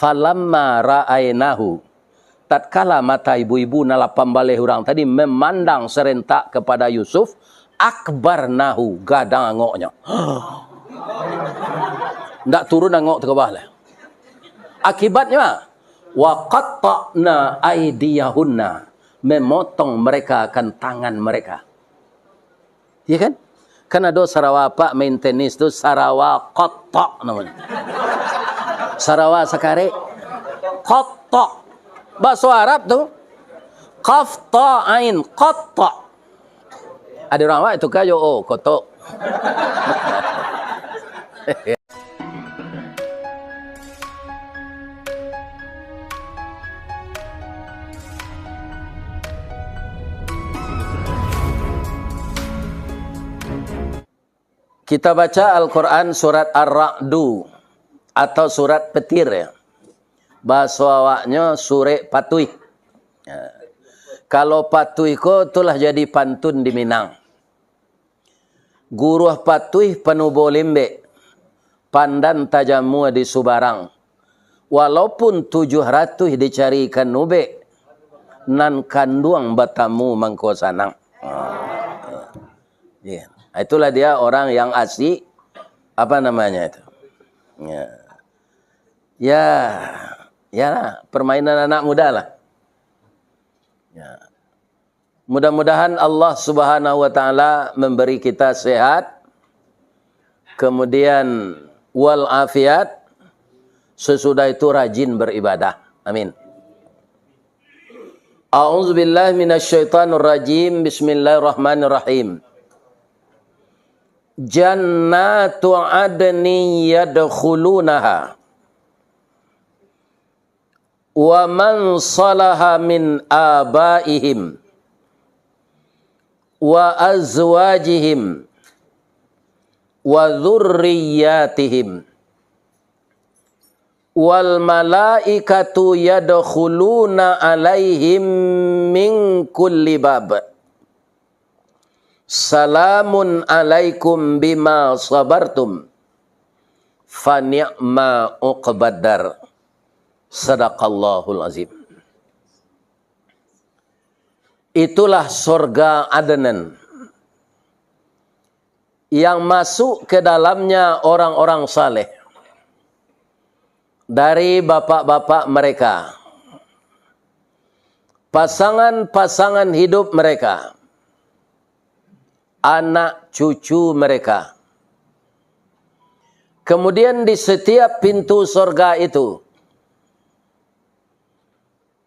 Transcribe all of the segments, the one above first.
Falamma ra'ainahu, tatkala mata ibu-ibu nala pambaleh orang tadi memandang serentak kepada Yusuf, akbarnahu, gadang angoknya. Ndak turun angok ke bawah lah. Akibatnya wa qatta'na aydiyahunna, memotong mereka akan tangan mereka. Ya kan? Kan ada Sarawak Pak main tenis tu Sarawak qatta' namanya. Sarawak sakare qatta'. Bahasa Arab tu qaf ta ain qatta'. Ada orang Arab itu kayo kotok. Kita baca Al-Quran surat Ar-Ra'du atau surat petir ya. Bahasa awaknya surat patuih. Ya. Kalau patuih ko itulah jadi pantun di Minang. Guruh patuih penubo limbe, pandan tajamu di Subarang. Walaupun 700 dicarikan nube, nan kanduang batamu mangko sanang. Ya. Itulah dia orang yang asik, apa namanya itu? Ya, permainan anak muda lah. Ya. Mudah-mudahan Allah Subhanahu wa taala memberi kita sehat, kemudian wal afiat, sesudah itu rajin beribadah. Amin. A'udzubillahi minasyaitonir rajim. Bismillahirrahmanirrahim. Jannatu adni yadkhulunaha wa man salaha min abaihim wa azwajihim wa dhurriyyatihim wal malaikatu yadkhuluna alaihim min kulli bab. Salamun alaikum bima sabartum fa ni'ma uqbadar. Sadaqallahul azim. Itulah surga Adnan yang masuk ke dalamnya orang-orang saleh dari bapak-bapak mereka, pasangan-pasangan hidup mereka, anak cucu mereka. Kemudian di setiap pintu surga itu,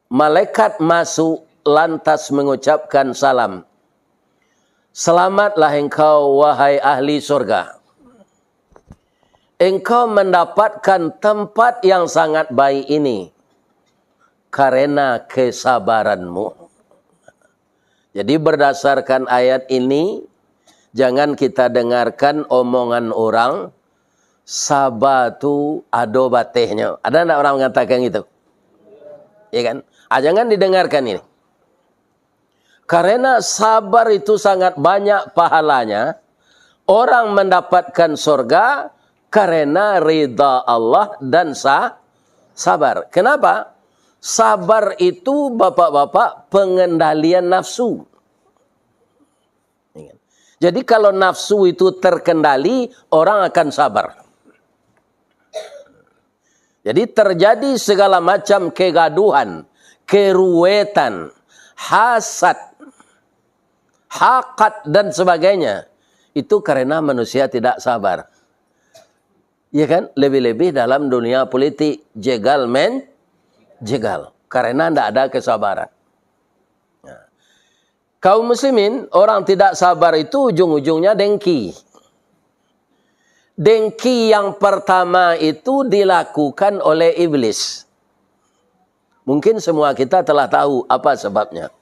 malaikat masuk lantas mengucapkan salam. Selamatlah engkau wahai ahli surga. Engkau mendapatkan tempat yang sangat baik ini karena kesabaranmu. Jadi berdasarkan ayat ini, jangan kita dengarkan omongan orang, sabatu ado batehnya. Ada enggak orang mengatakan gitu? Ya kan? Jangan didengarkan ini. Karena sabar itu sangat banyak pahalanya. Orang mendapatkan surga karena ridha Allah dan sabar. Kenapa? Sabar itu bapak-bapak pengendalian nafsu. Jadi kalau nafsu itu terkendali, orang akan sabar. Jadi terjadi segala macam kegaduhan, keruwetan, hasad, hakat dan sebagainya. Itu karena manusia tidak sabar. Ya kan? Lebih-lebih dalam dunia politik, jegal jegal. Karena tidak ada kesabaran. Kaum muslimin, orang tidak sabar itu ujung-ujungnya dengki. Dengki yang pertama itu dilakukan oleh iblis. Mungkin semua kita telah tahu apa sebabnya.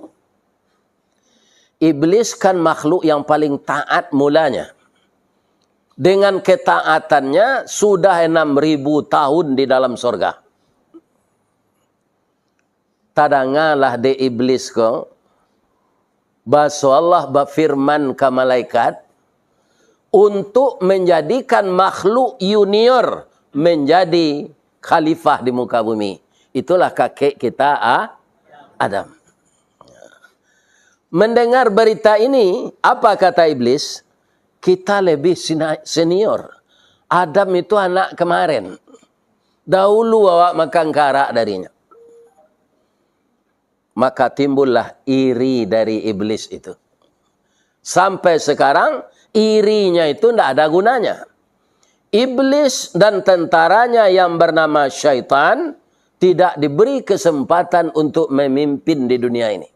Iblis kan makhluk yang paling taat mulanya. Dengan ketaatannya sudah 6.000 tahun di dalam surga. Tadangalah de iblis ko. Bahasa Allah berfirman ke malaikat untuk menjadikan makhluk junior menjadi khalifah di muka bumi. Itulah kakek kita Adam. Mendengar berita ini, apa kata iblis? Kita lebih senior. Adam itu anak kemarin. Dahulu awak makan karak darinya. Maka timbullah iri dari iblis itu. Sampai sekarang, irinya itu tidak ada gunanya. Iblis dan tentaranya yang bernama syaitan tidak diberi kesempatan untuk memimpin di dunia ini.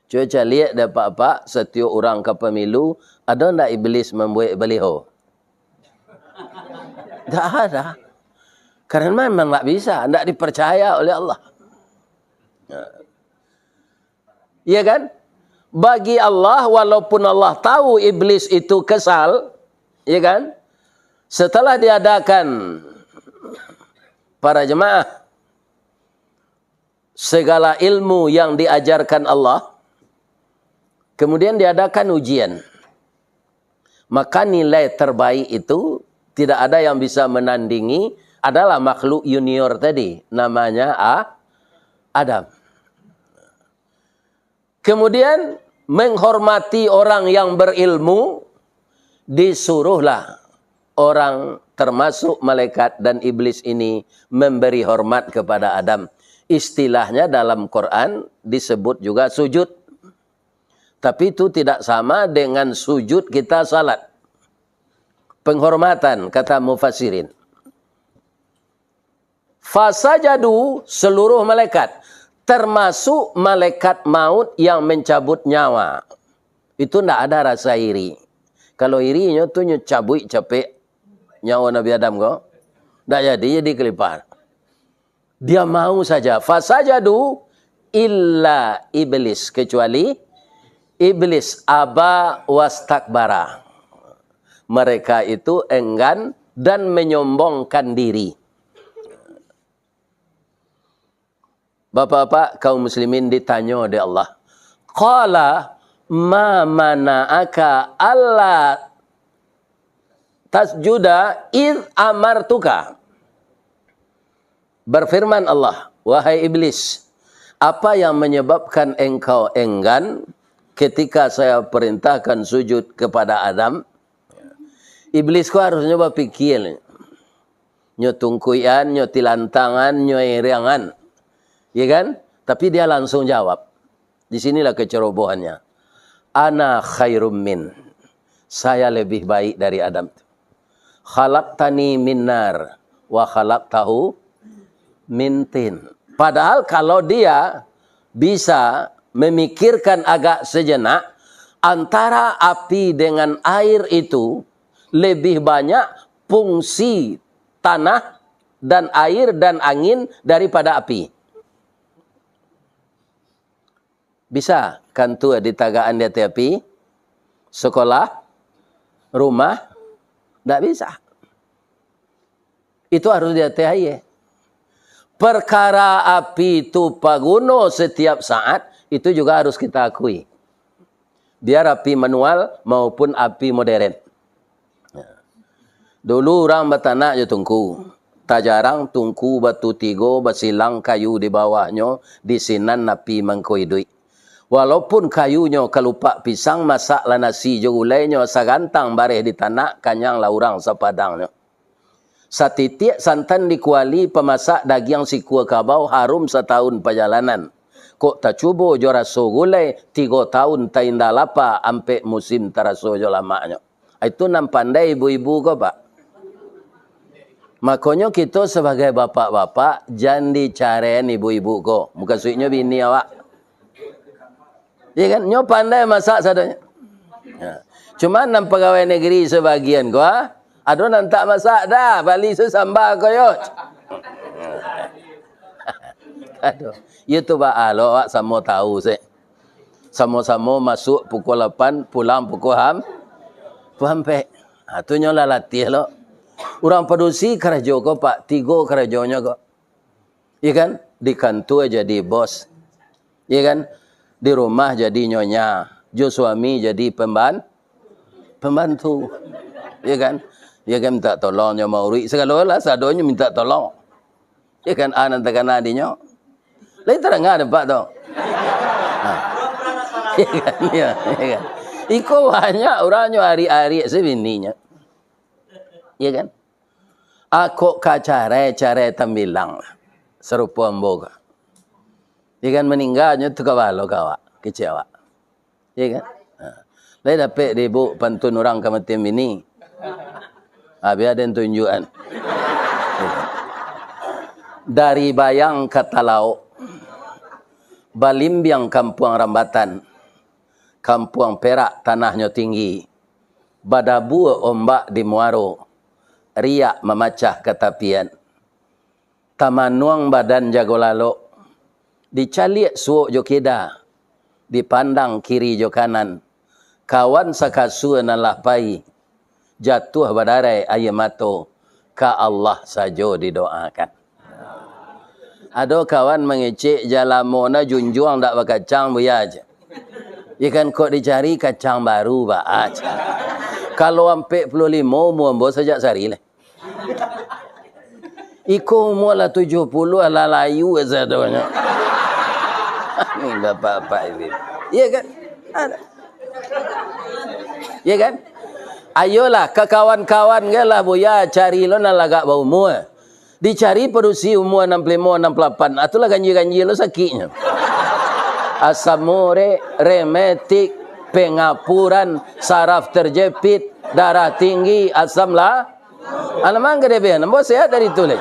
Cuaca lihat dah pak-pak, setiap orang ke pemilu, ada tak iblis membuat baliho? Tak ada. Karena memang tak bisa, tak dipercaya oleh Allah. Ya kan? Bagi Allah, walaupun Allah tahu iblis itu kesal, ya kan? Setelah diadakan para jemaah segala ilmu yang diajarkan Allah, kemudian diadakan ujian. Maka nilai terbaik itu tidak ada yang bisa menandingi, adalah makhluk junior tadi, namanya Adam. Kemudian menghormati orang yang berilmu, disuruhlah orang termasuk malaikat dan iblis ini memberi hormat kepada Adam. Istilahnya dalam Quran disebut juga sujud. Tapi itu tidak sama dengan sujud kita salat. Penghormatan, kata mufassirin. Fasajadu, seluruh malaikat, termasuk malaikat maut yang mencabut nyawa. Itu tidak ada rasa iri. Kalau irinya tu cabut capek nyawa Nabi Adam kau, tak jadi kelipar. Dia mau saja. Fasajadu illa iblis, kecuali iblis aba wastakbara. Mereka itu enggan dan menyombongkan diri. Bapak-bapak kaum muslimin ditanya oleh Allah. Qala ma mana'aka alla tasjuda id amartuka. Berfirman Allah, wahai iblis, apa yang menyebabkan engkau enggan ketika saya perintahkan sujud kepada Adam? Iblis ku harus nyoba pikir. Nyo tungkuyan, nyo tilantangan, nyo iriangan. Ya kan? Tapi dia langsung jawab. Di sinilah kecerobohannya. Ana khairum min. Saya lebih baik dari Adam. Khalaqtani min nar wa khalaqtahu min tin. Padahal kalau dia bisa memikirkan agak sejenak, antara api dengan air itu lebih banyak fungsi tanah dan air dan angin daripada api. Bisa kan tu di tagaan di api, sekolah, rumah, tak bisa. Itu harus di atas. Perkara api itu paguno setiap saat, itu juga harus kita akui. Biar api manual maupun api modern. Dulu orang bertanak je tungku. Tak jarang tungku batu tigo, basilang kayu di bawahnya, di sinan api mangkoi duit. Walaupun kayunya kelupak pisang, masaklah nasi je gulainya, sagantang bareh di tanah, kanyang lah orang sepadangnya. Satitik santan dikuali pemasak daging si kuah kabau harum setahun perjalanan. Kok tak cuba jo raso gulai 3 tahun tak indah lapa ampe musim teraso jo lamanya. Itu nam pandai ibu-ibu ko pak. Makanya kita sebagai bapak-bapak jangan dicariin ibu-ibu ko. Muka suiknya bini awak. Ya kan? Nyo pandai masak sadanya. Ya. Cuma nam pegawai negeri sebagian ko aduh nantak masak dah, balik sesambal koyot. Aduh, itu ba lo awak sama tahu sih. Sama-sama masuk pukul 8, pulang pukul hampe. Ha tu nyola latih lo. Orang produksi kerja ko pak, 3 kerjanya ko. Ya kan? Di kantor jadi bos. Ya kan? Di rumah jadi nyonya, jo suami jadi pembantu. Ya kan? Ya kan minta tolongnya mauri. Segala-gala sadonya minta tolong. Ya kan anak tekan adinya. Lain terang ada pak tu. Ya kan, ya kan. Iko banyak orangnya hari-hari sebininya. Ya kan? Aku cara tambilang serupa amboga. Ya kan meninggalnya tu kawalo kawa kecewa. Ya kan? Lain dapat ibu pantun orang kematian bini. Biar ada tunjukan. Dari Bayang ke Talau, Balimbiang Kampung Rambatan, Kampung Perak tanahnya tinggi, Badabu ombak di Muaro, riak memacah ketapian, Tamanuang badan jago lalo, dicaliak suuk jo keda, dipandang kiri jo kanan, kawan sakasu nalah pai, jatuh badarai ayamato, ka Allah sajo didoakan. Ada kawan mengecek jalamona junjuang dak bakacang buya aja. Ikan kok dicari kacang baru ba aja. Kalau ampe 45 muambo sejak sehari lah. Iko mula 70 ala layu azadonya. Ni bapak-bapak ini. Iya kan? Ada. Iya kan? Ayolah ke kawan-kawan gelah buya cari lo na lagak bau mua. Dicari perusi umur 65, 68. Itulah ganji-ganji lo sakitnya. Asamure, remetik, pengapuran, saraf terjepit, darah tinggi, asam lah. Alamang gede be, nampak sehat dari itu leh.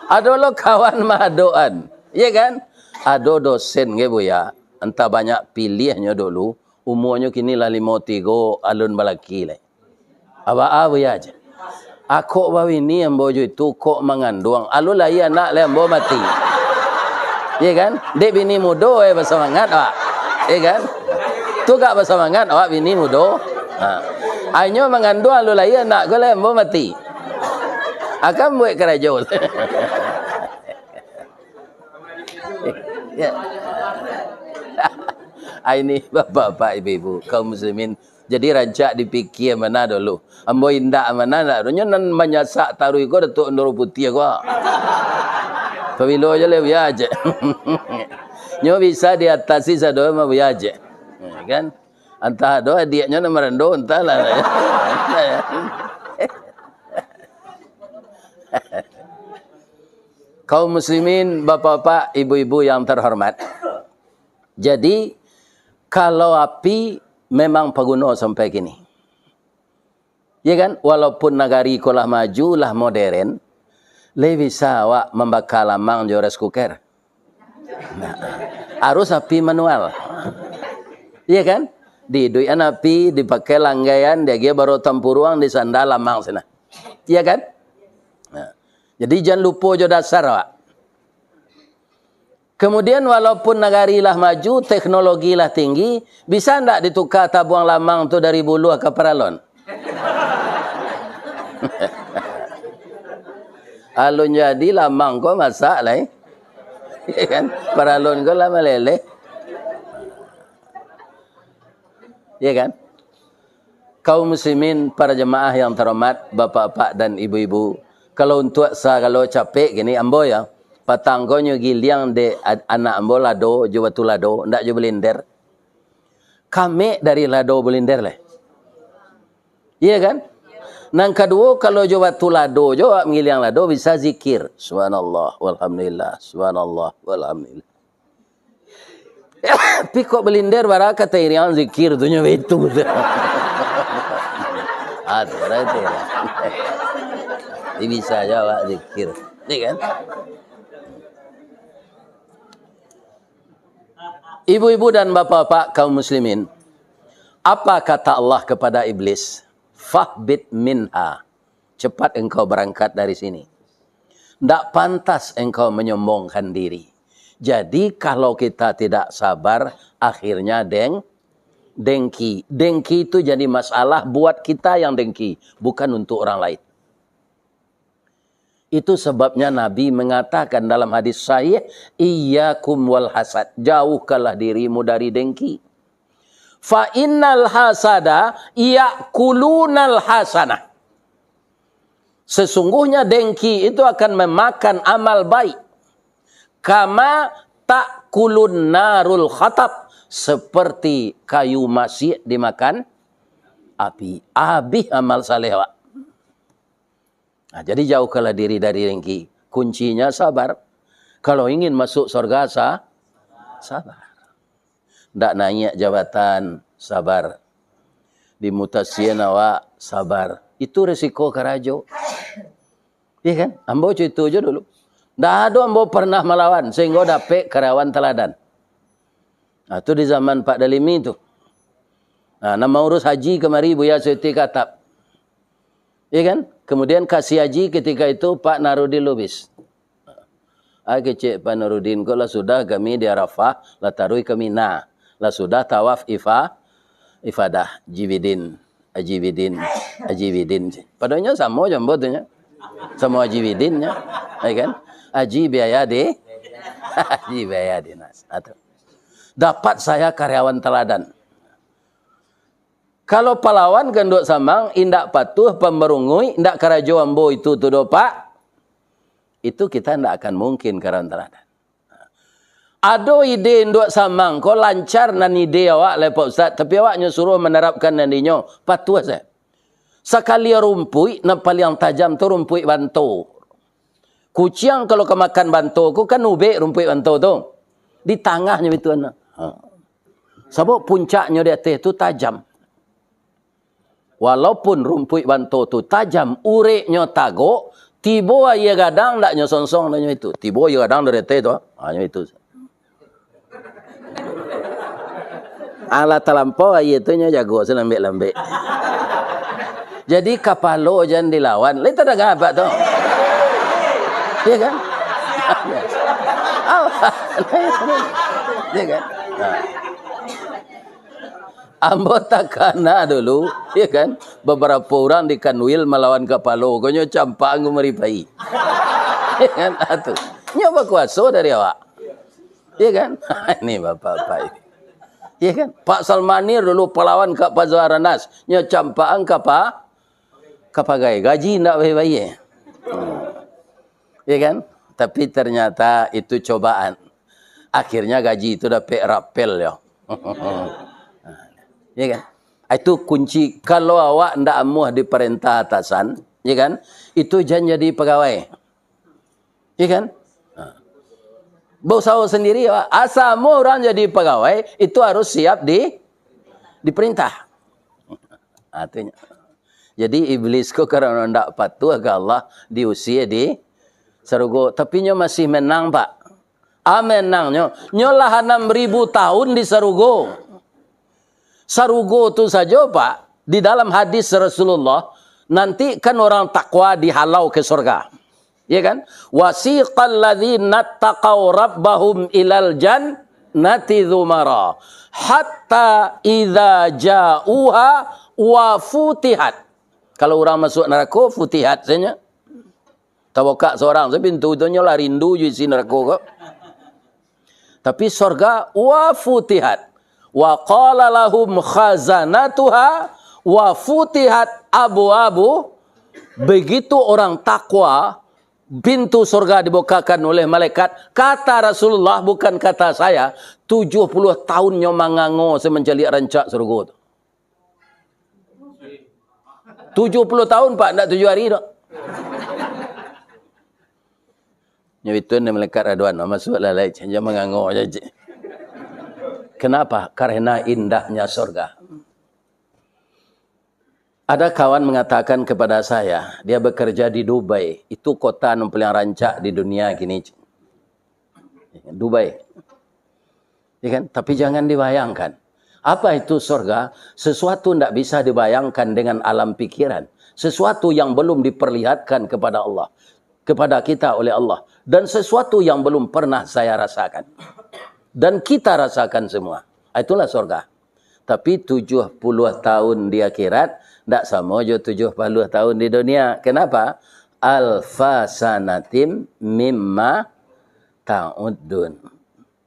Ada lo kawan madoan, iya kan? Ada dosen ge buya, entah banyak pilihnya dulu, umurnya kini lah 53 alun balaki leh. Apa buya aja. Aku bawi ni yang bojo itu kok mengandung. Alu lah ia nak le ambo mati. Iya kan? Dek bini mudo bersemangat awak. Iya kan? Tu gak bersemangat awak bini mudo. Ayo mengandung alu lah ia nak le ambo mati. Akan buat kerajaan. Ya. Ini bapak-bapak ibu-ibu kaum muslimin. Jadi rancak dipikir mana dulu. Ambo indak mana nak. Nyo nan menyasak taruh ko datuk ndoro putih ko. Pabilo je le biar aje. Nyo bisa diatasi sado mah biar aje. Kan? Antah do dia nyo nama rendo entahlah. Kaum muslimin, bapak-bapak, ibu-ibu yang terhormat. Jadi kalau api memang paguna sampai kini. Ya kan? Walaupun negari kolah maju lah modern, lebih bisa awak membakar lamang jo rice cooker. Nah, harus api manual. Ya kan? Diduian api, dipakai langgaian, dia baru tempuruang di sandal lamang sana. Ya kan? Nah, jadi jangan lupa jo dasar awak. Kemudian walaupun negari lah maju, teknologi lah tinggi, bisa ndak ditukar tabung lamang tu dari bulu ke paralon? Alun jadi lamang kau masak lah. Ya kan? Paralon kau lah meleleh. Ya kan? Kaum muslimin, para jemaah yang terhormat, bapak-bapak dan ibu-ibu, kalau untuk kalau capek gini ambo ya, patangkonyo giliang de anak ambo lado, jo batu lado, ndak jo belinder. Kami dari lado belinder leh. Iya kan? Nang kedua kalau jo batu lado, jo ngiliang lado bisa zikir. Subhanallah walhamdulillah, subhanallah walhamdulillah. Tapi kok belinder baraka tairian zikir tu nyo itu. Ada itu. Ini bisa jawab zikir. Iya kan? Ibu-ibu dan bapak-bapak kaum muslimin, apa kata Allah kepada iblis? Fahbit minha. Cepat engkau berangkat dari sini. Tidak pantas engkau menyombongkan diri. Jadi kalau kita tidak sabar, akhirnya dengki. Dengki itu jadi masalah buat kita yang dengki, bukan untuk orang lain. Itu sebabnya Nabi mengatakan dalam hadis sahih, iyyakum wal hasad, jauhkanlah dirimu dari dengki. Fa innal hasada ya'kulunal hasanah. Sesungguhnya dengki itu akan memakan amal baik. Kama ta'kulun narul khatab. Seperti kayu masyid dimakan api. Habis amal saleh awak. Nah, jadi jauhkanlah diri dari dengki. Kuncinya sabar. Kalau ingin masuk surga, sabar. Tak naik jabatan, sabar. Dimutasian awak, sabar. Itu resiko karajo. Iya kan? Ambo cerita je dulu. Dah ada ambo pernah melawan. Sehingga dapat karyawan teladan. Nah, itu di zaman Pak Dalimi itu. Nah, nama urus haji kemari Buya Siti Katap. Iya kan? Kemudian kasih haji ketika itu Pak Narudin Lubis. Kecik Pak Narudin, kalau sudah kami di Arafah, lah tarui kami nah. Lah sudah tawaf ifadah, jibidin. Padahal sama jambo tu nya. Sama jibidinnya. Ya kan? Haji biaya di haji biaya dinas. Dapat saya karyawan teladan. Kalau pahlawan gendok samang, indak patuh, pemerungui, indak karajo ambo itu tuh pak, itu kita indak akan mungkin karyawan teladan. Ada ide induk samang, kau lancar nan ide awak lepak ustaz, tapi awaknya suruh menerapkan nandinya, patuh saya. Sekali rumpui, nan paling tajam tu rumpui bantu. Kucing kalau kemakan bantu, ku kan ubek rumpui bantu tu. Di tengahnya itu anak. Sebab puncaknya di atas itu tajam. Walaupun rumput bantu tu tajam, ureknya tagok, tiba ia gadang taknya sonsong taknya itu. Tiba ia gadang dari atas tu, hanya itu. Ala terlampau ia tu nya jago selambik-lambik. Jadi kapalo jangan dilawan. Lain tak ada apa tu. Ya kan? Ya kan? Ambo takana dulu, ya kan? Beberapa orang di Kanwil melawan kapalo, konyo campak ngumeripai. Ya kan? Atuh. Nyoba kuasa dari awak. Ya kan? Ini bapak-bapak ini. Ya kan? Pak Salmanir dulu pahlawan ke Pazaranas, nyo campaan kapagai gaji ndak baik-baik. Ya kan? Tapi ternyata itu cobaan. Akhirnya gaji itu dapat rapel ya. Ya kan? Itu kunci. Kalau awak ndak amuh diperintah atasan, ya kan? Itu jangan jadi pegawai. Ya kan? Bosau sendiri, asamu orang jadi pegawai, itu harus siap diperintah. Artinya. Jadi iblis ko karena ndak patuh ke Allah, diusir di surga. Tapi nyo masih menang, Pak. Menang nyo. Nyo lah 6.000 tahun di surga. Sarugo itu saja Pak, di dalam hadis Rasulullah, nanti kan orang takwa dihalau ke surga. Ya kan? Wasiqal ladzina taqaw rabbahum ilal jannati dzumara hatta idza ja'uha wa futihat. Kalau orang masuk neraka futihat saja. Tawakak seorang saya pintu itu lah rindu di sini neraka kok. Tapi surga wa futihat. Wa qala lahum khazanatuha wa futihat abu-abu. Begitu orang takwa, pintu surga dibukakan oleh malaikat. Kata Rasulullah, bukan kata saya, 70 tahun nyomangango semenjali rancak surga itu. 70 tahun Pak, tidak 7 hari tak. Nyawitun malaikat Radwan, masuklah lain, jangan mengango saja. Kenapa? Karena indahnya surga. Ada kawan mengatakan kepada saya, dia bekerja di Dubai. Itu kota yang paling rancak di dunia kini. Dubai. Ya kan? Tapi jangan dibayangkan. Apa itu surga? Sesuatu tidak bisa dibayangkan dengan alam pikiran. Sesuatu yang belum diperlihatkan kepada Allah. Kepada kita oleh Allah. Dan sesuatu yang belum pernah saya rasakan. Dan kita rasakan semua. Itulah surga. Tapi 70 tahun di akhirat, tidak sama je 70 tahun di dunia. Kenapa? Alfa sanatim mimma ta'udun.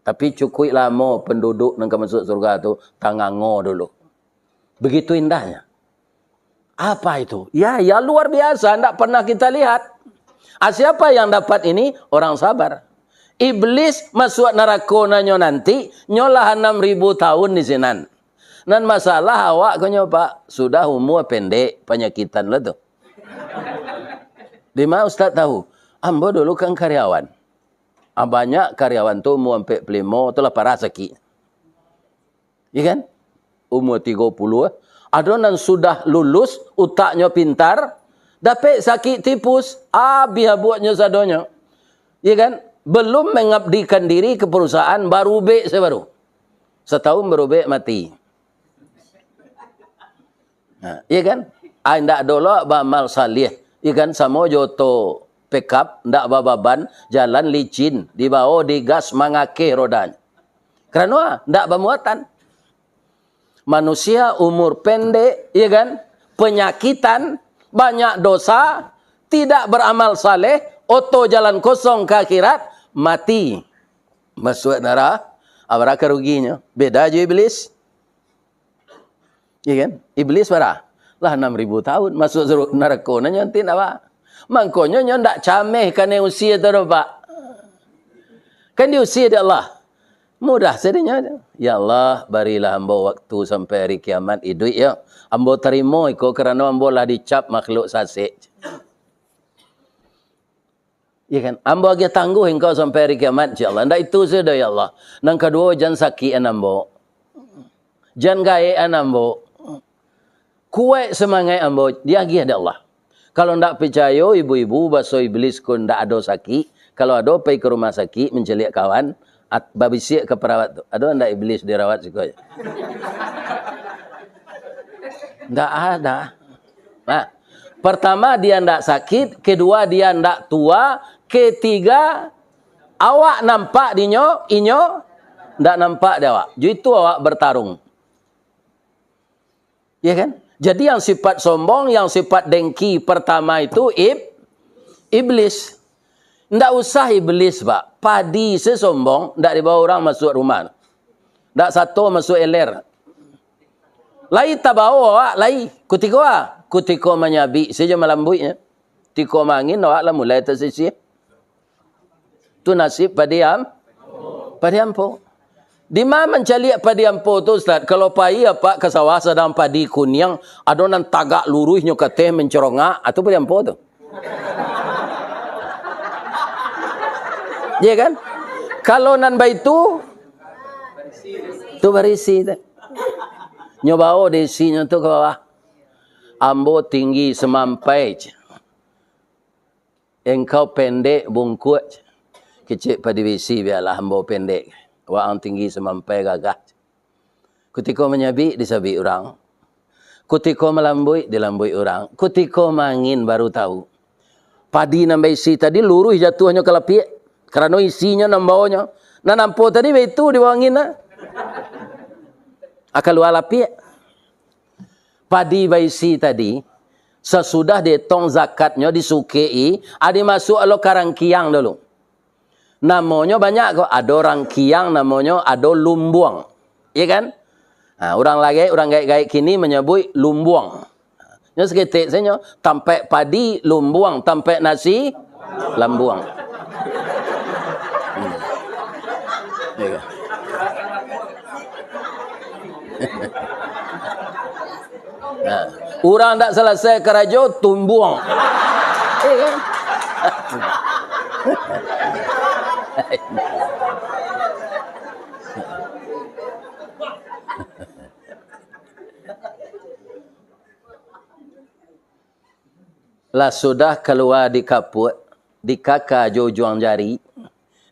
Tapi cukup lama penduduk yang masuk surga tu tangango dulu. Begitu indahnya. Apa itu? Ya luar biasa, tidak pernah kita lihat. Siapa yang dapat ini? Orang sabar. Iblis masuk neraka nanyo nanti, nyolah 6.000 tahun di sini. Dan masalah awak kau nyoba, sudah umur pendek, penyakitan lah tu. Di mana Ustaz tahu? Ambo dulu kan karyawan. Banyak karyawan tu umur 45, itulah parah sakit. Ya kan? Umur 30. Ada yang sudah lulus, utaknya pintar, dapat sakit tipus, buatnya sadonya. Ya kan? Belum mengabdikan diri ke perusahaan, baru sebaru. Setahun baru mati. Ya kan? Tidak dulu beramal salih. Ya kan? Sama joto pickup, tidak baban, jalan licin, dibawa digas mengake rodanya. Kerana tidak bermuatan. Manusia umur pendek, ya kan? Penyakitan, banyak dosa, tidak beramal saleh, oto jalan kosong ke akhirat, mati. Masuk neraka, apa ruginya? Beda aja iblis. Ya kan? Iblis berapa? Lah 6.000 tahun masuk neraka nanya nanti apa? Mangkonya nya ndak cameh kan usia tu Pak. Kan di usia dia Allah. Mudah sedihnya. Ya Allah, barilah hamba waktu sampai hari kiamat hidup ya. Hamba terima iko kerana hamba lah dicap makhluk sasik. Ya kan? Hamba lagi tangguh engkau sampai hari kiamat insya-Allah. Ndak itu sudah ya Allah. Nang kedua jangan sakit hamba. Jangan gaya hamba. Kuat semangat hamba. Dia lagi ada Allah. Kalau ndak percaya ibu-ibu bahasa iblis kun ndak ada sakit. Kalau ada pergi ke rumah sakit mencelik kawan. Babisik ke perawat tu. Ada ndak iblis dirawat juga? Ndak ada. Nah, pertama dia ndak sakit, kedua dia ndak tua, ketiga awak nampak dinyo, inyo ndak nampak dia awak. Jadi itu awak bertarung. Ya kan? Jadi yang sifat sombong, yang sifat dengki pertama itu iblis. Ndak usah iblis, Pak. Padi sesombong, ndak dibawa orang masuk rumah. Ndak satu masuk eler. Lai tabawa, lai kutiko kutiko menyabi saja malambuinya. Tiko mangin awak lah mulai tersisi. Tu nasib padiam. Padiampo. Di mana mencari padiampo tu Ustaz? Kalau pai apa ke sawah sedang padi kunyang, adonan tagak luruhnya ke teh mencerongak, atau padiampo tu. Ya kan? Kalau nan baitu tu berisi tu. Nyobao desinya tu ke bawah. Ambo tinggi semampai. Engkau pendek bungkut. Kecil pada besi biarlah ambo pendek. Wang tinggi semampai gagah. Ketika menyabi disabi orang. Ketika melambui dilambui orang. Ketika mangin baru tahu. Padi nambah isi tadi luruh jatuhnya ke lapik. Kerana isinya nambawanya. Nah nampu tadi itu di bawah angin lah. Akal luar lapik. Padi baisi tadi. Sesudah ditong zakatnya disukei. Ada masuk alo karangkiang dulu. Namanya banyak kok. Ada orang kiang namanya ada lumbuang. Ya kan? Nah, orang gaik-gaik kini menyebut lumbuang. Nya seketik saya tampak padi lumbuang, tampak nasi lambuang. Ya kan? Nah, orang tak selesai kerja tumbuang. Ya kan? Lah sudah keluar di kaput, di kaka jojuang jari,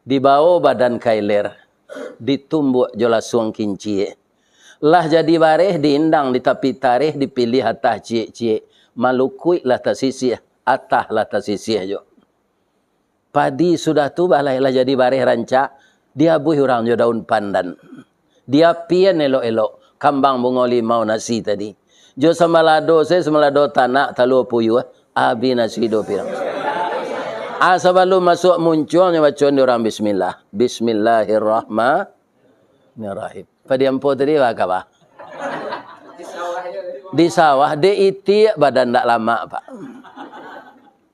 dibawa badan kailer, ditumbuk jolasung kinci. Lah jadi bareh diindang di tepi tareh dipilih atas cie-cie. Malukui lah tasisi, atas lah tasisi aja. Padi sudah tu balai lah jadi bareh rancak, dia buih orang jo daun pandan. Dia pian elok-elok, kambang bunga limau nasi tadi. Jo semalado tanah talu puyuh. Abi nasi hidup pirang. Sebelum masuk munculnya bacaan orang bismillah. Bismillahirrahmanirrahim. Pada empo tadi apa? Di sawah dia itik badan tak lama, Pak.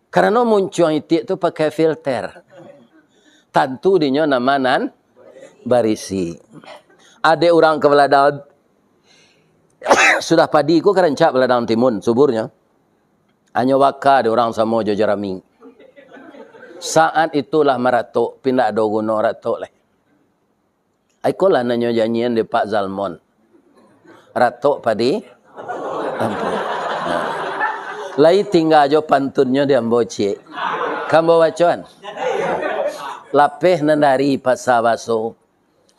Karena muncul itik tu pakai filter. Tentu dinyo namanan barisi. Ada orang ke Beladang sudah padi ku kerencak Beladang timun suburnya. Hanya waka ada orang sama jo jerami. Saat itulah maratok pindah do guna ratok leh. Aikolah nanyo janjian di Pak Zalmon. Ratok padi. Lai tinggal jo pantunnya di amboce. Kamu bacuan. Lapeh nandari pasawaso.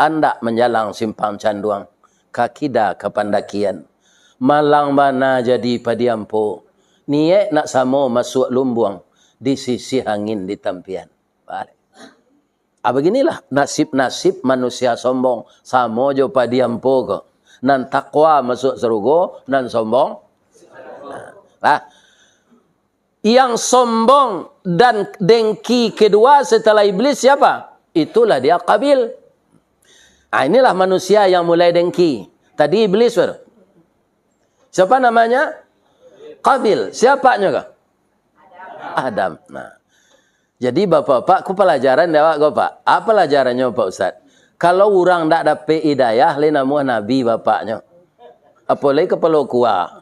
Anda menjalang simpang canduang. Kakida ke pandakian. Malang mana jadi padiampo. Niat nak samo masuk lumbuang. Di sisi angin di tampian. Beginilah nasib-nasib manusia sombong. Samo jo padiampo ke. Nan takwa masuk serugo. Nan sombong. Yang sombong dan dengki kedua setelah iblis siapa? Itulah dia Qabil. Inilah manusia yang mulai dengki. Tadi iblis baru. Siapa namanya? Qabil. Siapanya kah? Adam. Nah. Jadi bapak-bapak, ku pelajaran dah bapak. Apa pelajarannya Pak Ustaz? Kalau orang tak dapat hidayah, le nama Nabi bapaknya. Apalagi kepala kuah.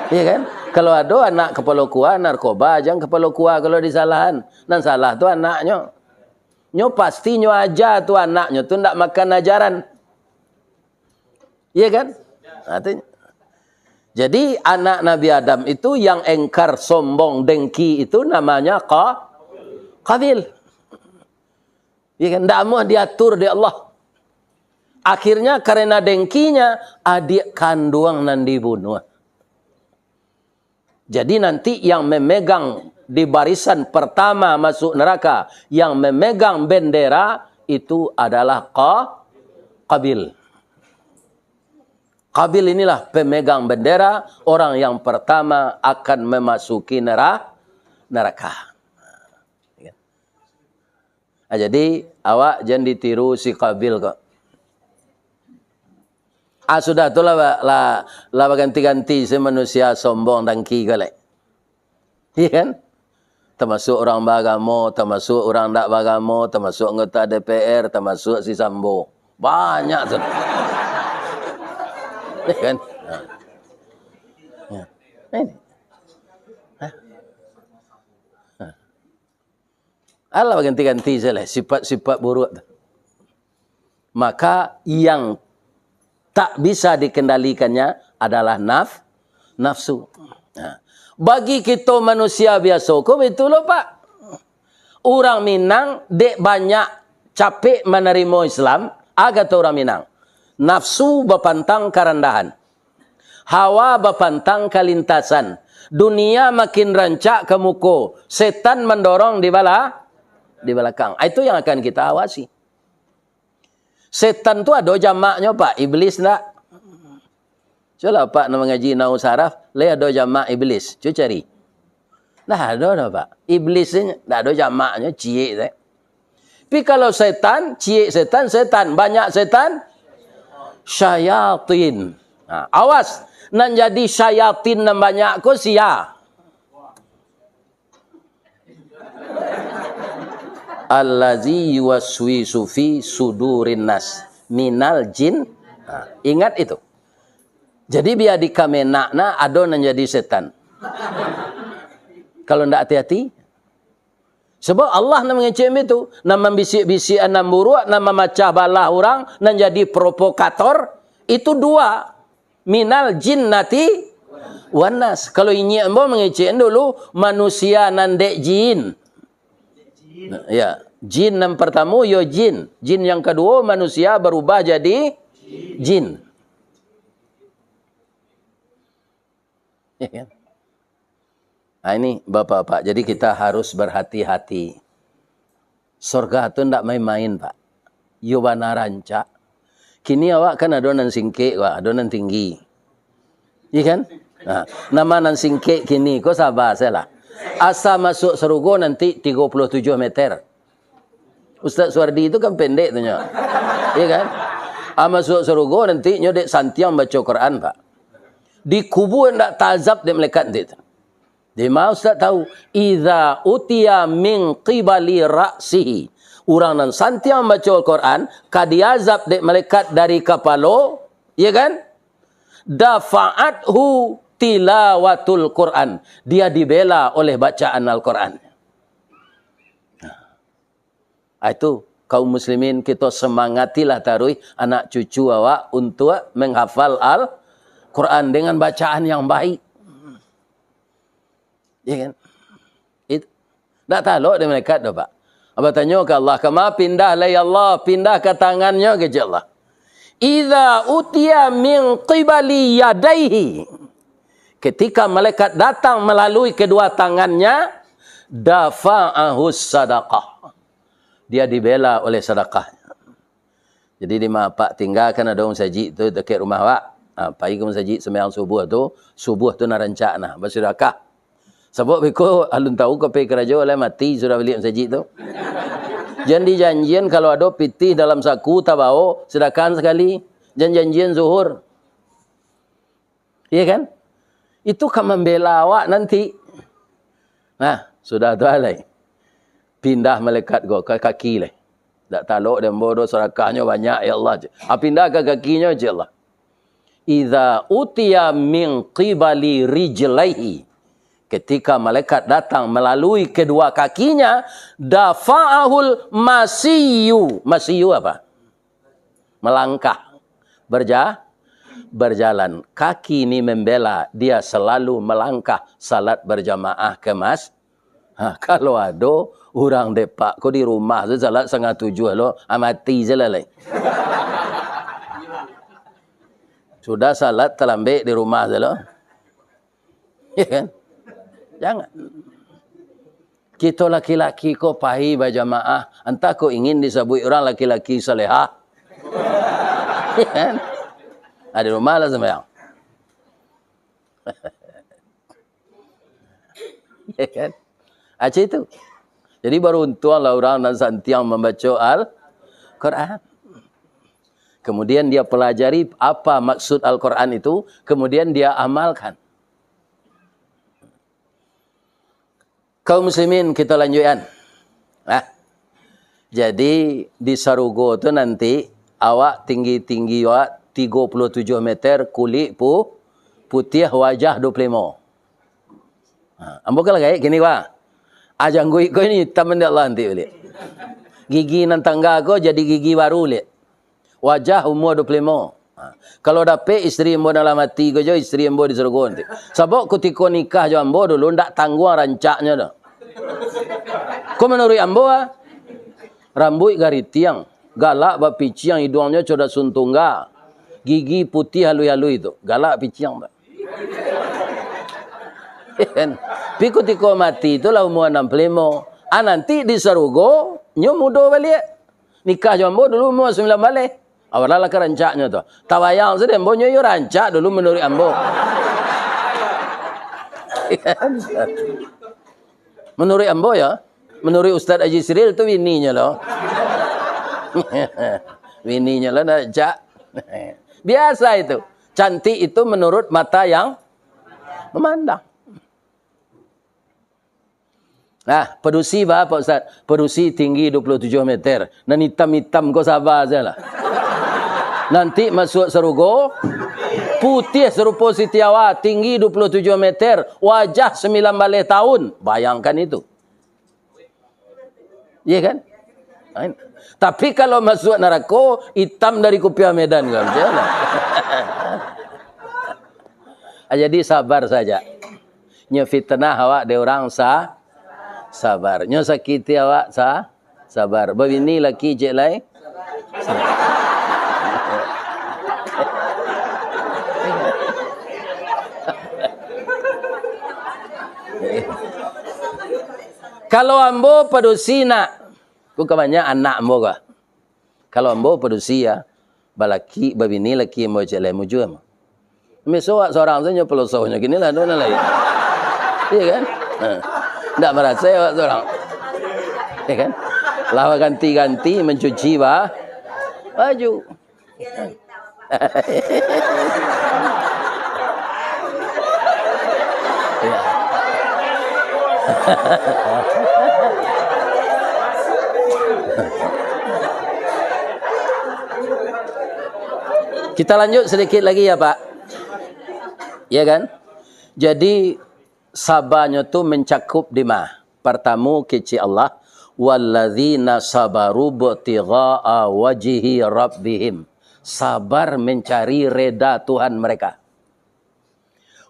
Iya kan? Kalau ada anak kepala kuah narkoba, jangan kepala kuah kalau disalahan. Dan salah tu anaknya. Nyo pasti nyo aja tu anaknya tu ndak makan ajaran. Iya kan? Artinya. Jadi anak Nabi Adam itu yang engkar sombong dengki itu namanya Qabil. Iya kan? Ndak mau diatur di Allah. Akhirnya karena dengkinya adik kandung nan dibunuh. Jadi nanti yang memegang di barisan pertama masuk neraka, yang memegang bendera itu adalah Qabil. Qabil inilah pemegang bendera, orang yang pertama akan memasuki neraka. Jadi awak jangan ditiru si Qabil kok. Sudah tu lah ganti-ganti si manusia sombong dengki kali. Iya kan? Termasuk orang beragama, termasuk orang tak beragama, termasuk anggota DPR, termasuk si Sambo. Banyak tu. Iya kan? Ya. Ini. Allah ganti-ganti saja sifat-sifat buruk tu. Maka yang tak bisa dikendalikannya adalah nafsu. Nah, bagi kita manusia biasa, kok betul loh Pak? Orang Minang dek banyak capek menerima Islam, agak orang Minang. Nafsu bapantang kerendahan. Hawa bapantang kelintasan. Dunia makin rancak ke muka. Setan mendorong di belakang. Itu yang akan kita awasi. Setan tu ada jamaknya Pak, iblis tak? Coba Pak nak mengaji nau saraf, le ada jamak iblis. Cuba cari. Dah ada dah Pak. Iblis ni tak ada jamaknya, cie tak. Tapi kalau setan, cie setan, banyak setan, syayatin. Nah, awas, nan jadi syayatin nan banyak ko sia. Allazi yuwaswisu fi sudurin nas minal jin. Nah, ingat itu. Jadi biar di kamenakna ada yang jadi setan. Kalau tidak hati-hati. Sebab Allah nak mengecem itu. Nak membisik-bisik enam buruk. Nak memacah balah orang. Nak jadi provokator. Itu dua. Minal jinnati wanas. Kalau ini ambo mengecem dulu. Manusia nandek jin. Ya, jin yang pertama yo jin. Jin yang kedua manusia berubah jadi jin. Ya kan? Nah, ini Bapak-bapak, jadi kita harus berhati-hati. Surga itu tidak main-main Pak. Yo bana rancak. Kini awak kan adonan singkek, adonan tinggi. Iya kan? Nah, nama nan singkek kini kau sabar salah. Asa masuk surga nanti 37 meter. Ustaz Suardi itu kan pendek tu nya. Iya kan? Masuk surga nanti nyo dek santiang baca Quran, Pak. Di kubur ndak tazab dek malaikat nanti. Dia mau Ustaz tahu, idza utiya min qibali ra'sihi. Orang nan santiang baca Quran, kadiazab dek malaikat dari kepala, iya kan? Dafa'athu tilawatul Quran. Dia dibela oleh bacaan Al-Quran. Itu kaum muslimin kita semangatilah taruh anak cucu awak untuk menghafal Al-Quran dengan bacaan yang baik. Ya kan? Itu. Tak tahu dia malaikat dah, Pak. Apa tanya ke Allah, kama pindah lah ya Allah, pindah ke tangannya ke Allah. Idza utiya min qibali yadaihi. Ketika malaikat datang melalui kedua tangannya, dafa'ahus sadaqah. Dia dibela oleh sedekahnya. Jadi di Pak tinggalkan ada orang sajid tu dekat rumah awak. Pagi ke masjid sembahyang subuh tu nak rancak nah bersedekah. Sebab beko alun tahu ke pergi kerja oleh mati sudah balik masjid tu. Janjian kalau ada pitih dalam saku tabau sedekah sekali. Janjian zuhur. Iya kan? Itu kan membela awak nanti. Nah, sudah tu alai. Pindah malaikat go ke kaki lah. Tak taluk dan bodoh sedekahnya banyak ya Allah. Pindah ke kakinya je Allah. Idza utiya min qibali rijlaihi. Ketika malaikat datang melalui kedua kakinya, dafa'ahul masiyu. Masiyu apa? Melangkah. Berjalan. Kaki ini membela dia selalu melangkah salat berjamaah ke kalau ada orang depak kau di rumah tu salat 6:30 lo, amati je lah. Sudah salat terlambat di rumah je lo. Ya kan? Jangan. Kita laki-laki kau pahi berjamaah, entah kau ingin disebut orang laki-laki salehah. Ya kan? Ada rumah lah sembahyang. Ya kan? Macam itu. Jadi beruntunglah orang dan santiang membaca Al-Quran. Kemudian dia pelajari apa maksud Al-Quran itu. Kemudian dia amalkan. Kaum muslimin kita lanjutkan. Jadi di Sarugo tu nanti awak tinggi-tinggi awak 37 meter, kulit putih, wajah 25. Ambo kalau kayak gini Pak. Ajang gue ini taman Allah nanti boleh. Gigi nan tangga ko jadi gigi baru lihat. Wajah umur 25. Kalau dapat isteri ambo dalam hati ko jo isteri ambo di surga nanti. Sebab ketika nikah jo ambo dulu ndak tanggung rancaknya dah. Ko menurut ambo rambut garis tiang, galak ba piciang hidungnya coda suntungga. Gigi putih halui-halui itu, galak piciang Pak. Tapi ketika mati itulah umur 65. Nanti di Sarugo, nyo muda balik. Nikah jambo dulu umur 9 balik. Awalnya lah kerancaknya tu. Tawayang sedang, nyo yo rancak dulu menurut ambo. Menurut ambo ya. Menurut Ustaz Haji Siril tu bininya loh. Bininya lah rancak. Biasa itu. Cantik itu menurut mata yang memandang. Nah, pedusi berapa Ustaz? Pedusi tinggi 27 meter. Dan hitam-hitam kau sabar saja lah. Nanti masuk Sarugo, putih serupa Siti Awak, tinggi 27 meter, wajah 9 tahun. Bayangkan itu. Iya kan? Tapi kalau masuk neraka, hitam dari Kupiah Medan kan? Jadi sabar saja. Nya fitnah awak de orang sabar. Nyo sakiti awak sabar. Babini laki je lai. Kalau ambo pedusi nak, ku kebanyak anak ambo ka. Kalau ambo pedusi ya, balaki babini laki ambo je lai mujum. Mesok seorang saja pelosoknya gini lah dona lai. Iya kan? Tak merasa awak seorang. Ya kan? Lawa ganti-ganti mencuci baju. Ya. Kita lanjut sedikit lagi ya Pak. Ya kan? Jadi sabarnya tu mencakup di mana? Pertama kecil Allah, walladzina sabaru btigha'a wajhi rabbihim. Sabar mencari reda Tuhan mereka.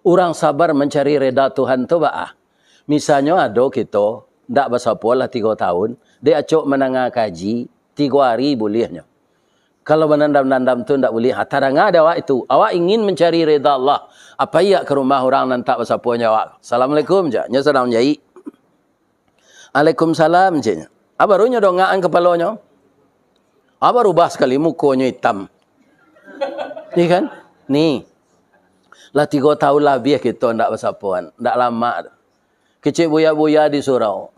Orang sabar mencari reda Tuhan tu apa? Misalnya ada kita ndak bersapalah 3 tahun, dia acok menengah kaji 3 hari bolehnya. Kalau menandam-nandam tu tak boleh. Tarang ada awak itu. Awak ingin mencari reda Allah. Apa ia ke rumah orang dan tak bersapunya awak? Assalamualaikum je. Nya sedang jai. Waalaikumsalam je. Apa barunya dongaan kepalanya? Apa rubah sekali mukanya hitam. Ni kan? Ni. Lah 3 tahun lebih kita tak bersapuan. Tak lama. Kecil buya-buya di surau.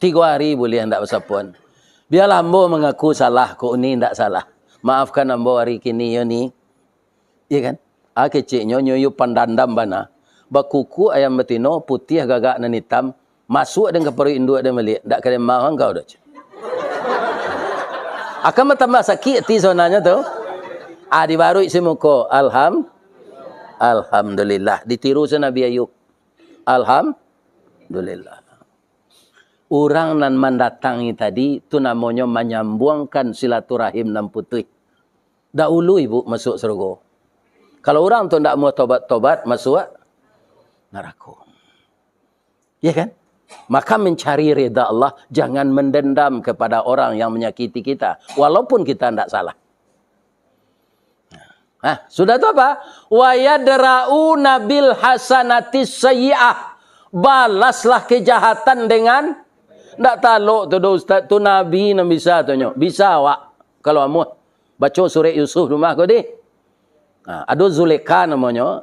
3 hari boleh tak bersapuan. Biarlah ambo mengaku salah, kok ni tak salah. Maafkan ambo hari kini yo ni. Ya kan? Keciknya nyoyu pandandam bana. Bakuku ayam betino putih gagak dan hitam. Masuk dengan perut induk dan balik. Tak kena mahu kau dah. Akan bertambah sakit hati sonanya tu. Dibarui si muka. Alhamdulillah. Ditiru si Nabi Ayub. Alhamdulillah. Orang nan mendatangi tadi tu namanya menyambungkan silaturahim nan putih. Dahulu ibu masuk surga. Kalau orang tu tak mau tobat-tobat masuk neraka. Ya kan? Maka mencari reda Allah, jangan mendendam kepada orang yang menyakiti kita walaupun kita tidak salah. Sudah tu apa? Wa yadra'una bil hasanatis sayyi'ah. Balaslah kejahatan dengan tak taluk tu ustaz tu Nabi nak bisa tu nyo. Bisa awak kalau amu baca surah Yusuf rumah kau di. Ada Zulekha namanya,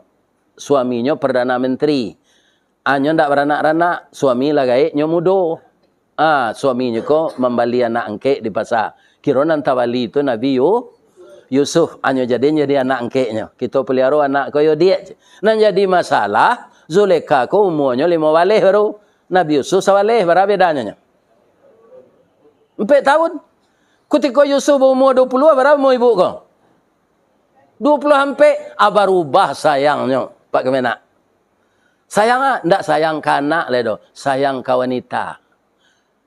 suaminya Perdana Menteri. Anyo ndak beranak-anak, suami lagai nyo mudo. Suaminya ko membali anak angkek di pasar. Kira nan tawali tu Nabi Yusuf anyo jadi anak angkeknya. Kita pelihara anak ko yo dia. Nan jadi masalah Zulekha ko umurnya 5 walih baru. Nabi Yusuf sawalih, berapa bedanya? 4 tahun. Ketika Yusuf umur 20, berapa umur ibu kau? 20 hampir. Berubah sayangnya. Pak Kemenak. Sayang tak sayang ke anak ledo. Sayang ke wanita.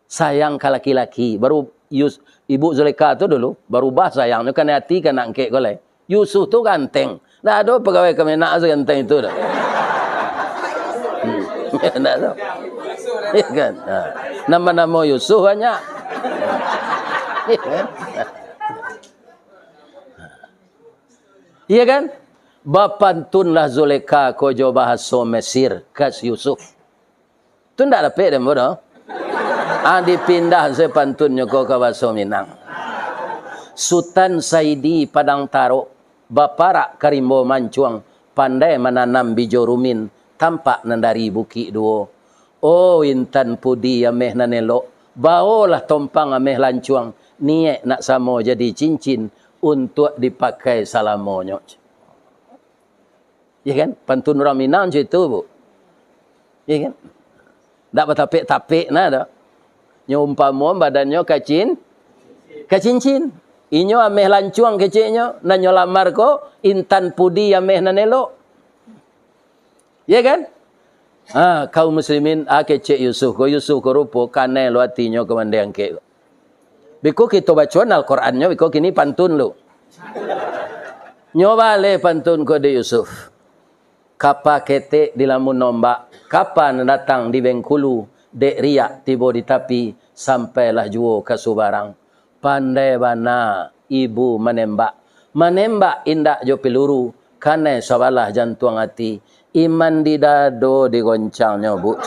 Sayang ke laki-laki. Baru ibu Zulekha tu dulu. Berubah sayangnya. Kan hati kan nak angkek kau le. Yusuf tu ganteng. Tak ada pegawai Kemenak seganteng itu dah. Tak tahu. Ya kan? Nama-nama Yusuf banyak. Ya kan? Ya kan? Bapantunlah Zulekha kojo bahasa Mesir kas Yusuf. Tu ndak dapat dem bodoh. Dipindah sepantunnya ko ke bahasa Minang. Sultan Saidi Padang Taro, Baparak Karimbo Mancuang, pandai menanam bijo rumin, tampak nandari buki duo. Oh intan pudi ameh nanelo, baolah tompang ameh lancuang, niat nak samo jadi cincin untuk dipakai salamonyo. Ya kan? Pantun orang Minang macam itu, Bu. Ya kan? Tak bertapik-tapik nah dah. Nya umpama badannya kacincin. Inyo ameh lancuang keciknya, nanyo lamar ko intan pudi ameh nanelo. Ya kan? Kaum muslimin kecik Yusuf ko rupo kanai lo hatinya ke mandang ke. Biko kita baca Al-Qur'annya biko kini pantun lo. Nyoba le pantun ko de Yusuf. Kapa ketek di lamun nombak, kapan datang di Bengkulu, dek riak tiba di tapi sampailah juo ke Subarang. Pandai bana ibu menembak indak jo peluru, kanai sabalah jantung hati. Iman di dado digoncangnya bu.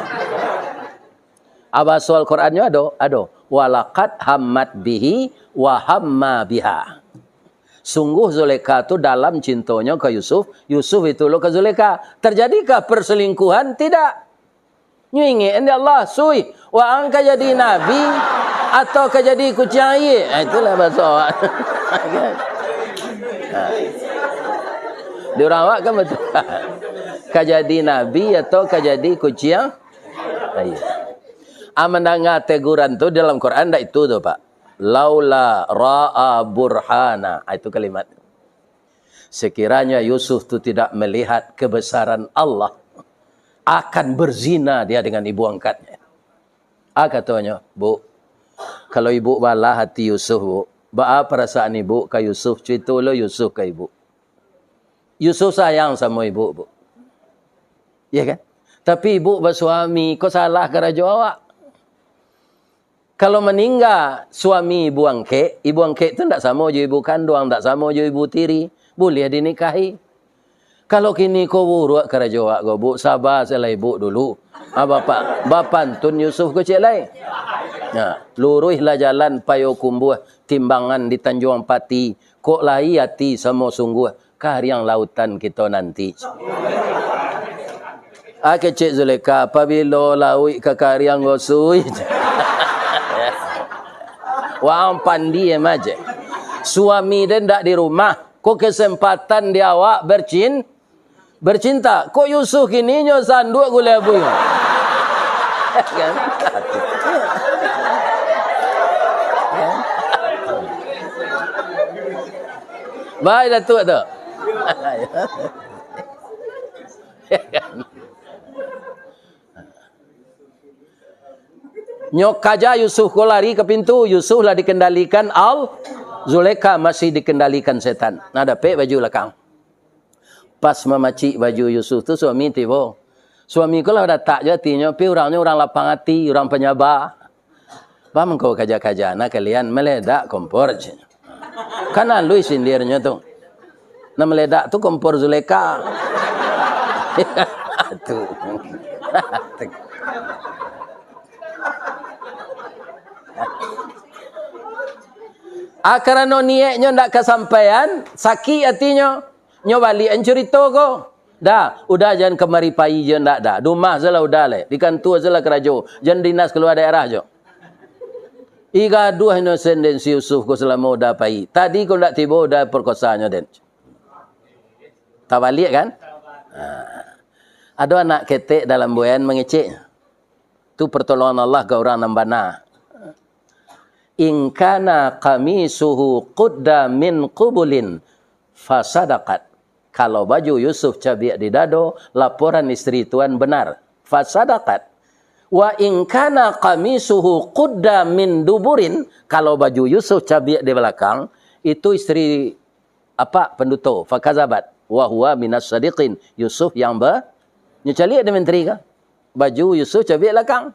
Apa soal Qurannya ada. Walaqad hammat bihi wa hamma biha. Sungguh Zulekha itu dalam cintanya ke Yusuf. Yusuf itu lo ke Zulekha. Terjadikah perselingkuhan? Tidak. Nyingi anda Allah sui. Wa angka jadi nabi atau ke jadi kucing air. Itulah bahasa awak. Dia orang awak kan betul. Ke jadi nabi atau ke jadi kucing air. Mendengar teguran tu dalam Quran dah itu tu Pak. Laula ra'a burhana. Itu kalimat. Sekiranya Yusuf tu tidak melihat kebesaran Allah, akan berzina dia dengan ibu angkatnya. Katanya, Bu, kalau ibu balah hati Yusuf, Bu, apa perasaan ibu ke Yusuf? Cerita lo Yusuf ke ibu. Yusuf sayang sama ibu, Bu. Ya kan? Tapi ibu bersuami, kau salah ke raja awak? Kalau meninggal suami ibu angkat itu tak sama je ibu kandung, tak sama je ibu tiri. Boleh dinikahi. Kalau kini kau buruk ke raja awak, kau, Bu, sabar salah ibu dulu. Bapak tun Yusuf ke cik lain. Luruhlah jalan payo kumbuh, timbangan di Tanjung Pati. Kok lahi hati sama sungguh, kahariang lautan kita nanti. Cik Zuleka, apabila lawi ke kahariang gosui. Wang pandi aja. Suami dia tak di rumah. Kok kesempatan dia awak bercinta. Kok Yusuf kini nyo sanduk gula abu. Kan? Baik Datuk tu. Nyok kaja Yusuf ko lari ke pintu. Yusuf lah dikendalikan Zulekha masih dikendalikan setan. Ada pe baju belakang. Pas memacik baju Yusuf tu suami tiba. Suami ko lah datang je hatinya. Pi orangnya orang lapang hati, orang penyabar. Bang kau kaja-kaja nak kalian meledak kompor je. Kana lui sindirnya tu. Nak meledak tu kompor Zulekha. Tu. Karena niatnya ndak kesampaian, sakit hatinya. Nyo balik cerita ko. Dah, udah jangan kemari pai je ndak dah. Rumah salah udah le. Di kantor salah kerajo. Jangan dinas keluar daerah je. Iga dua innocent den si Yusuf ko selama udah pai. Tadi ko ndak tiba udah perkosanya den. Tak balik kan? Ada anak ketek dalam buayan mengecek. Tu pertolongan Allah ke orang nambana. In kana qamisuhu qudda min qubulin fasadaqat. Kalau baju Yusuf cabik di dado, laporan isteri tuan benar. Fasadaqat. Wa in kana qamisuhu qudda min duburin, kalau baju Yusuf cabik di belakang, itu isteri penduto. Fakazabat. Wa huwa minas sadiqin. Yusuf yang nyecalik dia menteri kan? Baju Yusuf cabik belakang.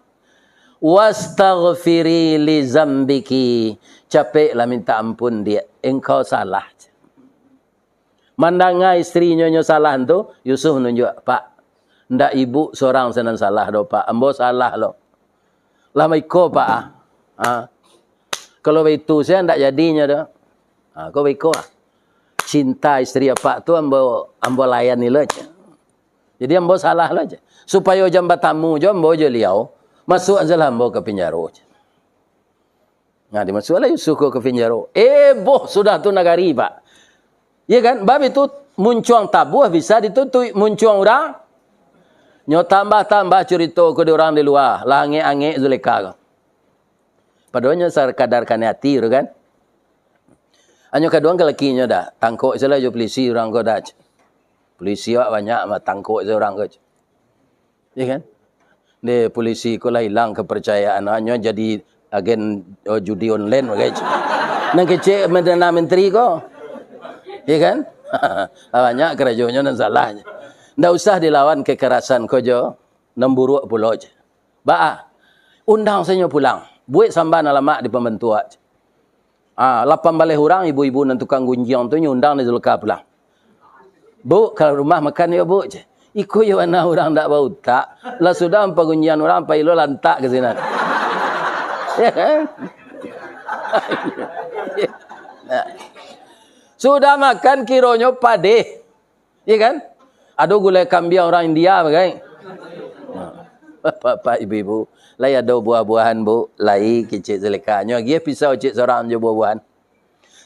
Wastaghfiri li zambiki. Capeklah minta ampun dia. Engkau salah. Mandanga isterinya nyo salah tu, Yusuf nunjuk, Pak, ndak ibu seorang senang salah do Pak. Ambo salah lo. Lama iko Pak. Kalau itu saya ndak jadinya do. Kau iko cinta isteri Pak tu ambo layani lo aja. Jadi ambo salah lo aja. Supaya jam tamu jo ambo je liau. Masuk ajalah ambo ke penjara. Dimasuklah Yusuf ke penjara. Boh sudah tu nagari Pak. Ya kan? Bab itu muncuang tabuh bisa dituntut muncuang orang. Nyo tambah-tambah cerita ke orang di luar. Langit-angit Zulekha. Padahal sarkadarkan hati kan. Hanya kedua kelakinya dah. Tangkuk salah jo polisi orang ko dah. Polisi banyak tangkuk orang ko. Ya kan? Ni polisi ko lah hilang kepercayaan hanya jadi agen judi online guys. Nang kecek menteri ko. Ya kan? Banyak kerajuannya dan salahnya. Ndak usah dilawan kekerasan ko jo. Nemburuk pulau je. Undang saya pulang. Buat samban alamak di pembentua. 8 balik orang ibu-ibu dan tukang gunjang tu nyundang di Zulekha pulang. Bu, kalau rumah makan ya bu je. Ikut ya mana orang tak bau tak. Lah sudah pengunjian orang pai lo lantak ke sini. Ya kan? Sudah makan kironyo pade. Ya kan? Ada gulai kambing orang India bagai. Bapak ibu-ibu, lai ada buah-buahan bu, lai kecik Zulaikha. Nyo dia pisau cik seorang je buah-buahan.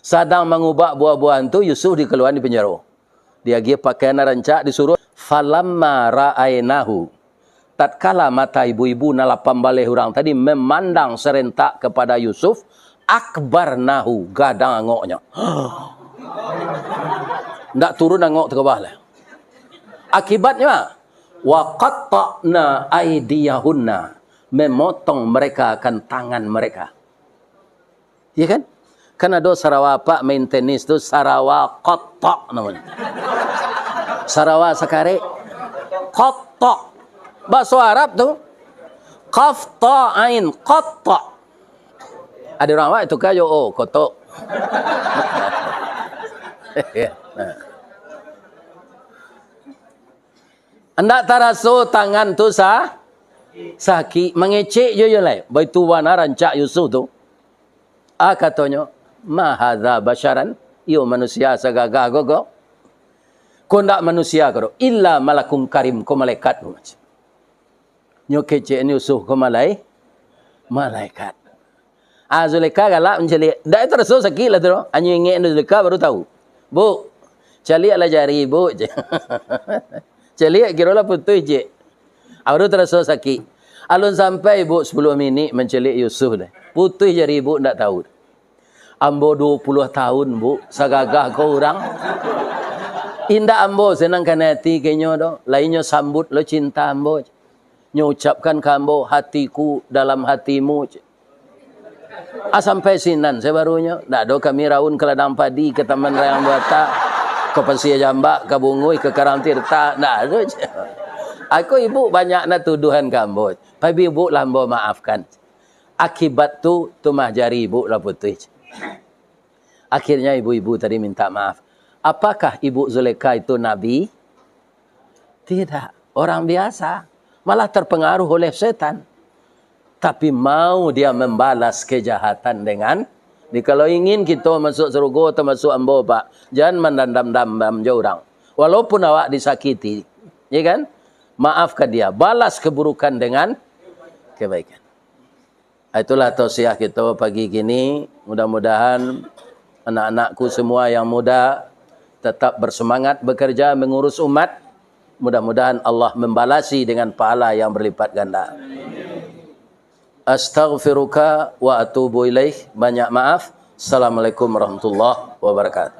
Sedang mengubah buah-buahan tu Yusuf dikeluarkan di penjara. Dia dia pakaian rancak disuruh falamma ra'ainahu. Tatkala mata ibu-ibu nalapam balik orang tadi memandang serentak kepada Yusuf, akbarnahu, gadang angoknya. Ndak turun angok ke bawah lah. Akibatnya wa qatta'na aydiyahunna, memotong mereka akan tangan mereka. Ya kan? Kan ada Sarawak Pak main tenis tu Sarawak qatta' namanya. Sarawak sakare qatta'. Bahasa Arab tu qaf ta ain qatta'. Ada orang awak itu kayo oh kotok. Anda taraso tangan tu sakit mengecek je lai. Baitu wana rancak Yusuf tu. Katanya, ma hadza basyaran, yo manusia sagagah gogo. Ko ndak manusia ko illa malakum karim, ko malaikat tu macam. Nyo kecek ni Yusuf ko malaikat. Zulaikha galak mencelik. Ndak itu rasul sakit lah tu. Anyo ingat Zulaikha baru tahu. Bu, calik lah jari bu. Celik kira lah putih je. Baru terasa sakit. Alun sampai ibu 10 minit mencelik Yusuf dah. Putih jari ibu tak tahu. Ambo 20 tahun bu. Sagagah kau orang. Indah ambo senangkan hati kenyo do. Lainnya sambut lo cinta ambo. Nyo ucapkan ke ambo hatiku dalam hatimu. Sampai sinan saya barunya. Tak ada kami raun ke ladang padi ke taman rayang bata. Ke Pasir Jambak, ke Bungui, ke Karang Tirta. Nah, aku ibu banyak nak tuduhan kamu. Tapi ibu lambo maafkan. Akibat tu mah jari ibu lah putih. Akhirnya ibu-ibu tadi minta maaf. Apakah ibu Zulaikha itu nabi? Tidak. Orang biasa. Malah terpengaruh oleh setan. Tapi mau dia membalas kejahatan dengan kalau ingin kita masuk surga atau masuk ambo pak, jangan mendam-dam je orang. Walaupun awak disakiti, ya kan? Maafkan dia, balas keburukan dengan kebaikan. Itulah tausiah kita pagi kini. Mudah-mudahan anak-anakku semua yang muda tetap bersemangat bekerja mengurus umat. Mudah-mudahan Allah membalasi dengan pahala yang berlipat ganda. Astaghfiruka wa atubu ilaih. Banyak maaf. Assalamualaikum warahmatullahi wabarakatuh.